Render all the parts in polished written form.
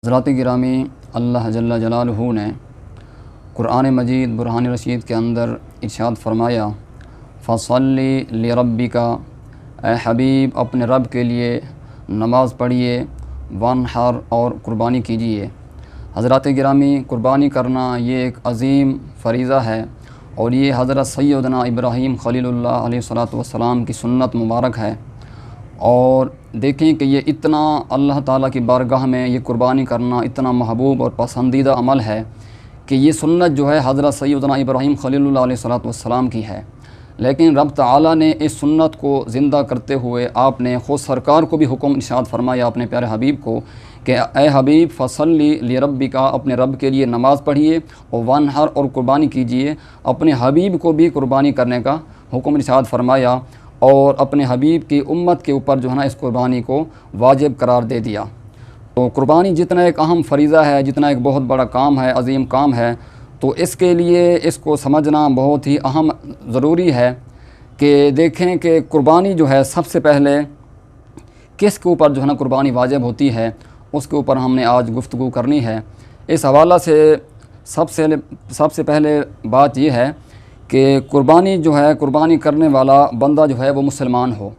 حضرات گرامی، اللہ جل جلالہ نے قرآن مجید برہان رشید کے اندر ارشاد فرمایا، فصلی لربک، اے حبیب اپنے رب کے لیے نماز پڑھیے، وانحر اور قربانی کیجیے۔ حضرات گرامی، قربانی کرنا یہ ایک عظیم فریضہ ہے اور یہ حضرت سیدنا ابراہیم خلیل اللہ علیہ السلام کی سنت مبارک ہے۔ اور دیکھیں کہ یہ اتنا اللہ تعالیٰ کی بارگاہ میں یہ قربانی کرنا اتنا محبوب اور پسندیدہ عمل ہے کہ یہ سنت جو ہے حضرت سیدنا ابراہیم خلیل اللہ علیہ السلام کی ہے، لیکن رب تعالیٰ نے اس سنت کو زندہ کرتے ہوئے آپ نے خود سرکار کو بھی حکم ارشاد فرمایا اپنے پیارے حبیب کو کہ اے حبیب فصلی لربک، اپنے رب کے لیے نماز پڑھیے اور وانحر اور قربانی کیجیے۔ اپنے حبیب کو بھی قربانی کرنے کا حکم ارشاد فرمایا اور اپنے حبیب کی امت کے اوپر جو ہے نا اس قربانی کو واجب قرار دے دیا۔ تو قربانی جتنا ایک اہم فریضہ ہے، جتنا ایک بہت بڑا کام ہے، عظیم کام ہے، تو اس کے لیے اس کو سمجھنا بہت ہی اہم ضروری ہے کہ دیکھیں کہ قربانی جو ہے سب سے پہلے کس کے اوپر جو ہے نا قربانی واجب ہوتی ہے، اس کے اوپر ہم نے آج گفتگو کرنی ہے۔ اس حوالہ سے سب سے پہلے بات یہ ہے کہ قربانی جو ہے، قربانی کرنے والا بندہ جو ہے وہ مسلمان ہو،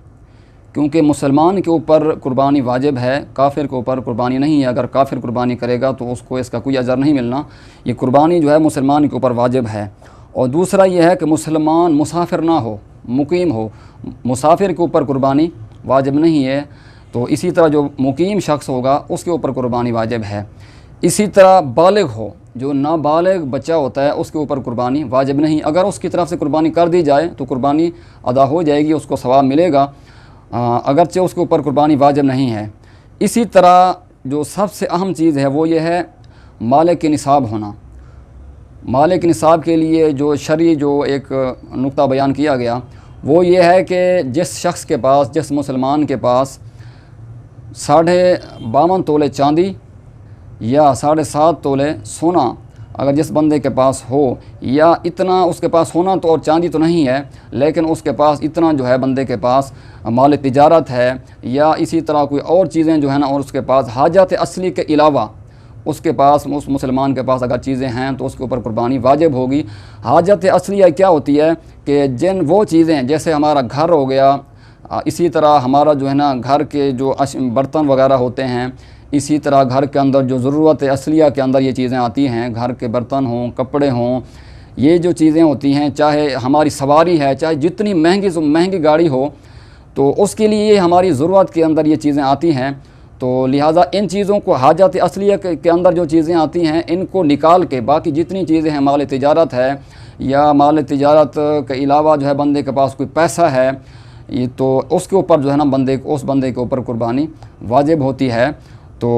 کیونکہ مسلمان کے اوپر قربانی واجب ہے، کافر کے اوپر قربانی نہیں ہے۔ اگر کافر قربانی کرے گا تو اس کو اس کا کوئی اجر نہیں ملنا۔ یہ قربانی جو ہے مسلمان کے اوپر واجب ہے۔ اور دوسرا یہ ہے کہ مسلمان مسافر نہ ہو، مقیم ہو، مسافر کے اوپر قربانی واجب نہیں ہے۔ تو اسی طرح جو مقیم شخص ہوگا اس کے اوپر قربانی واجب ہے۔ اسی طرح بالغ ہو، جو نابالغ بچہ ہوتا ہے اس کے اوپر قربانی واجب نہیں۔ اگر اس کی طرف سے قربانی کر دی جائے تو قربانی ادا ہو جائے گی، اس کو ثواب ملے گا، اگرچہ اس کے اوپر قربانی واجب نہیں ہے۔ اسی طرح جو سب سے اہم چیز ہے وہ یہ ہے مالک نصاب ہونا۔ مالک نصاب کے لیے جو شرعی جو ایک نقطہ بیان کیا گیا وہ یہ ہے کہ جس شخص کے پاس، جس مسلمان کے پاس 52.5 تولے چاندی یا 7.5 تولے سونا اگر جس بندے کے پاس ہو، یا اتنا اس کے پاس سونا تو اور چاندی تو نہیں ہے لیکن اس کے پاس اتنا جو ہے بندے کے پاس مال تجارت ہے، یا اسی طرح کوئی اور چیزیں جو ہے نا، اور اس کے پاس حاجات اصلی کے علاوہ اس کے پاس، اس مسلمان کے پاس اگر چیزیں ہیں تو اس کے اوپر قربانی واجب ہوگی۔ حاجت اصلیہ کیا ہوتی ہے کہ وہ چیزیں جیسے ہمارا گھر ہو گیا، اسی طرح ہمارا جو ہے نا گھر کے جو برتن وغیرہ ہوتے ہیں، اسی طرح گھر کے اندر جو ضرورت اصلیہ کے اندر یہ چیزیں آتی ہیں، گھر کے برتن ہوں، کپڑے ہوں، یہ جو چیزیں ہوتی ہیں، چاہے ہماری سواری ہے، چاہے جتنی مہنگی گاڑی ہو، تو اس کے لیے ہماری ضرورت کے اندر یہ چیزیں آتی ہیں۔ تو لہٰذا ان چیزوں کو حاجات اصلیہ کے اندر جو چیزیں آتی ہیں ان کو نکال کے باقی جتنی چیزیں ہیں، مال تجارت ہے یا مال تجارت کے علاوہ جو ہے بندے کے پاس کوئی پیسہ ہے، تو اس کے اوپر جو ہے نا اس بندے کے اوپر قربانی واجب ہوتی ہے۔ تو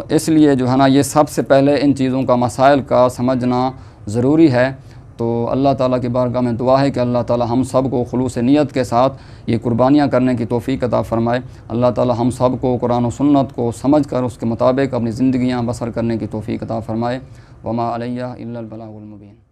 اس لیے جو ہے نا یہ سب سے پہلے ان چیزوں کا مسائل کا سمجھنا ضروری ہے۔ تو اللہ تعالیٰ کی بارگاہ میں دعا ہے کہ اللہ تعالیٰ ہم سب کو خلوص نیت کے ساتھ یہ قربانیاں کرنے کی توفیق عطا فرمائے۔ اللہ تعالیٰ ہم سب کو قرآن و سنت کو سمجھ کر اس کے مطابق اپنی زندگیاں بسر کرنے کی توفیق عطا فرمائے۔ وما علیہ الا البلاغ المبین۔